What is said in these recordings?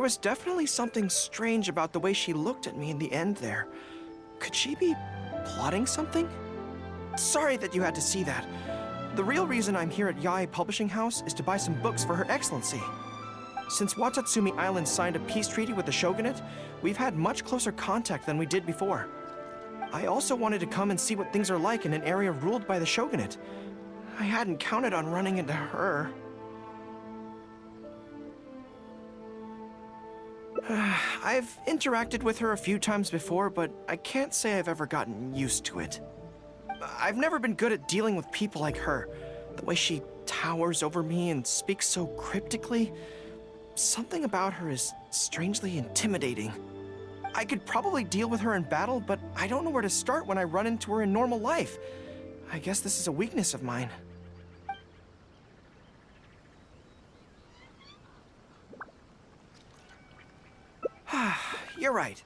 There was definitely something strange about the way she looked at me in the end there. Could she be plotting something? Sorry that you had to see that. The real reason I'm here at Yae Publishing House is to buy some books for Her Excellency. Since Watatsumi Island signed a peace treaty with the shogunate, we've had much closer contact than we did before. I also wanted to come and see what things are like in an area ruled by the shogunate. I hadn't counted on running into her. I've interacted with her a few times before, but I can't say I've ever gotten used to it. I've never been good at dealing with people like her. The way she towers over me and speaks so cryptically. Something about her is strangely intimidating. I could probably deal with her in battle, but I don't know where to start when I run into her in normal life. I guess this is a weakness of mine. You're right.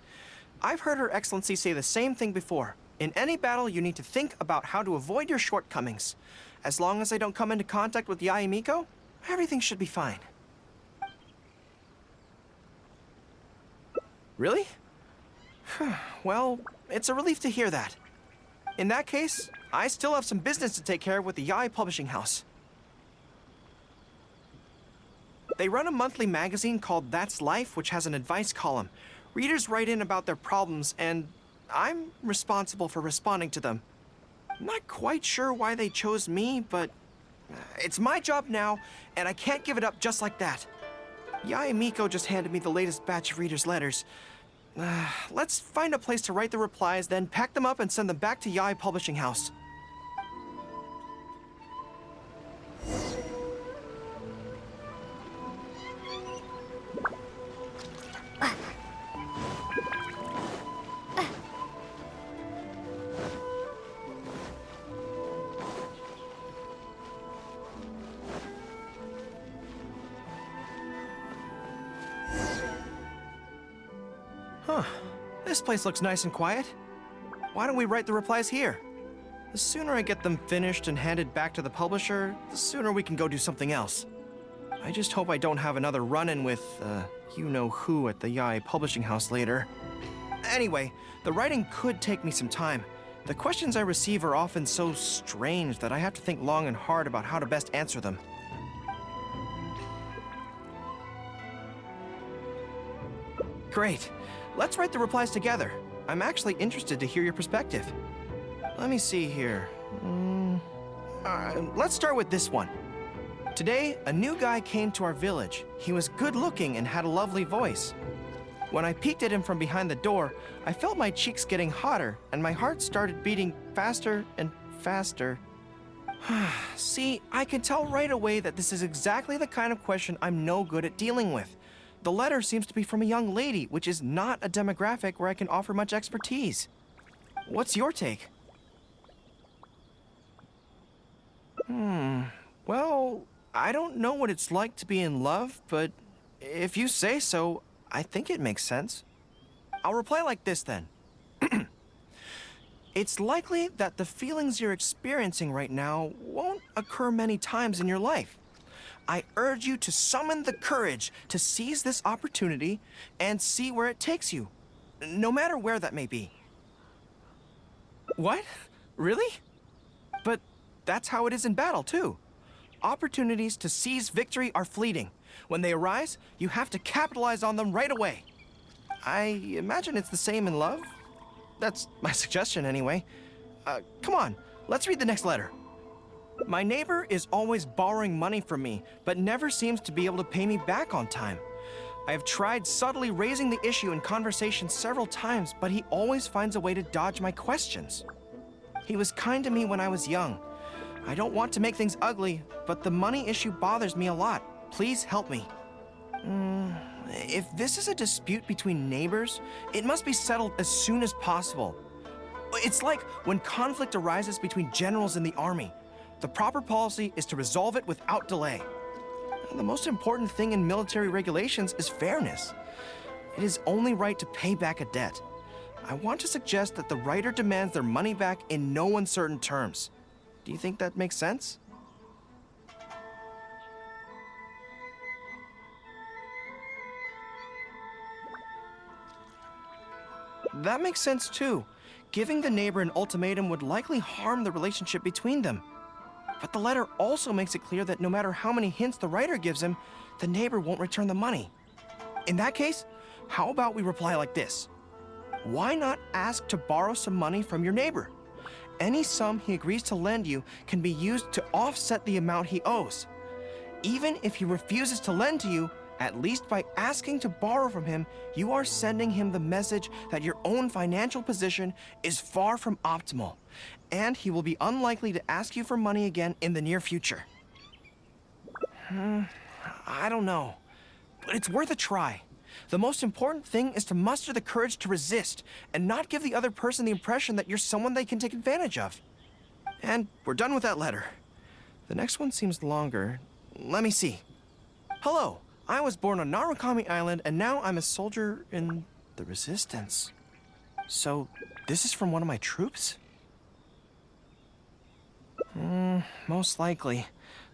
I've heard Her Excellency say the same thing before. In any battle, you need to think about how to avoid your shortcomings. As long as I don't come into contact with Yae Miko, everything should be fine. Really? Well, it's a relief to hear that. In that case, I still have some business to take care of with the Yae Publishing House. They run a monthly magazine called That's Life, which has an advice column. Readers write in about their problems, and I'm responsible for responding to them. I'm not quite sure why they chose me, but it's my job now, and I can't give it up just like that. Yae Miko just handed me the latest batch of readers' letters. Let's find a place to write the replies, then pack them up and send them back to Yae Publishing House. Huh. This place looks nice and quiet. Why don't we write the replies here? The sooner I get them finished and handed back to the publisher, the sooner we can go do something else. I just hope I don't have another run-in with, you-know-who at the Yae Publishing House later. Anyway, the writing could take me some time. The questions I receive are often so strange that I have to think long and hard about how to best answer them. Great. Let's write the replies together. I'm actually interested to hear your perspective. Let me see here. Let's start with this one. Today, a new guy came to our village. He was good-looking and had a lovely voice. When I peeked at him from behind the door, I felt my cheeks getting hotter, and my heart started beating faster and faster. See, I can tell right away that this is exactly the kind of question I'm no good at dealing with. The letter seems to be from a young lady, which is not a demographic where I can offer much expertise. What's your take? Well, I don't know what it's like to be in love, but if you say so, I think it makes sense. I'll reply like this then. It's likely that the feelings you're experiencing right now won't occur many times in your life. I urge you to summon the courage to seize this opportunity and see where it takes you, no matter where that may be. What? Really? But that's how it is in battle, too. Opportunities to seize victory are fleeting. When they arise, you have to capitalize on them right away. I imagine it's the same in love. That's my suggestion, anyway. Come on, let's read the next letter. My neighbor is always borrowing money from me, but never seems to be able to pay me back on time. I have tried subtly raising the issue in conversation several times, but he always finds a way to dodge my questions. He was kind to me when I was young. I don't want to make things ugly, but the money issue bothers me a lot. Please help me. If this is a dispute between neighbors, it must be settled as soon as possible. It's like when conflict arises between generals in the army. The proper policy is to resolve it without delay. The most important thing in military regulations is fairness. It is only right to pay back a debt. I want to suggest that the writer demands their money back in no uncertain terms. Do you think that makes sense? That makes sense too. Giving the neighbor an ultimatum would likely harm the relationship between them. But the letter also makes it clear that no matter how many hints the writer gives him, the neighbor won't return the money. In that case, how about we reply like this? Why not ask to borrow some money from your neighbor? Any sum he agrees to lend you can be used to offset the amount he owes. Even if he refuses to lend to you, at least by asking to borrow from him, you are sending him the message that your own financial position is far from optimal, and he will be unlikely to ask you for money again in the near future. I don't know, but it's worth a try. The most important thing is to muster the courage to resist and not give the other person the impression that you're someone they can take advantage of. And we're done with that letter. The next one seems longer. Let me see. Hello. I was born on Narukami Island, and now I'm a soldier in the Resistance. So, this is from one of my troops? Most likely,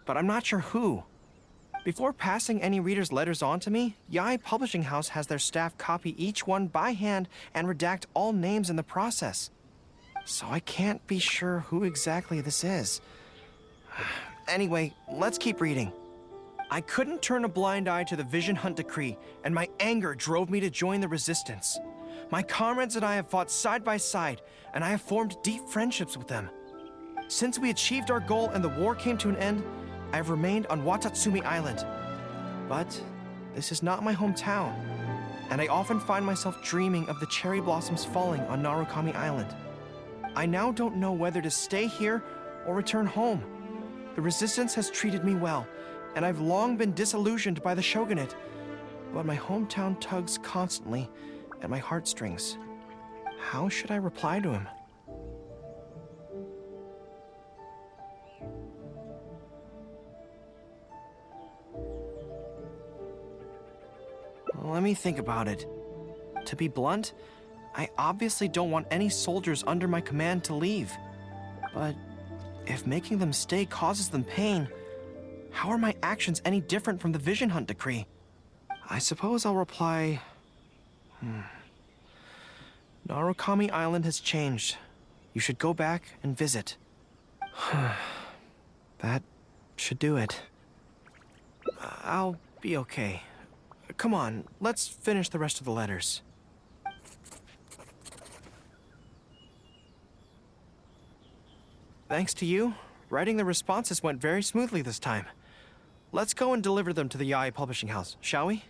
but I'm not sure who. Before passing any reader's letters on to me, Yae Publishing House has their staff copy each one by hand and redact all names in the process. So I can't be sure who exactly this is. Anyway, let's keep reading. I couldn't turn a blind eye to the Vision Hunt decree, and my anger drove me to join the Resistance. My comrades and I have fought side by side, and I have formed deep friendships with them. Since we achieved our goal and the war came to an end, I have remained on Watatsumi Island. But this is not my hometown, and I often find myself dreaming of the cherry blossoms falling on Narukami Island. I now don't know whether to stay here or return home. The Resistance has treated me well, and I've long been disillusioned by the shogunate, but my hometown tugs constantly at my heartstrings. How should I reply to him? Let me think about it. To be blunt, I obviously don't want any soldiers under my command to leave. But if making them stay causes them pain, how are my actions any different from the Vision Hunt decree? I suppose I'll reply... Narukami Island has changed. You should go back and visit. That should do it. I'll be okay. Come on, let's finish the rest of the letters. Thanks to you, writing the responses went very smoothly this time. Let's go and deliver them to the Yae Publishing House, shall we?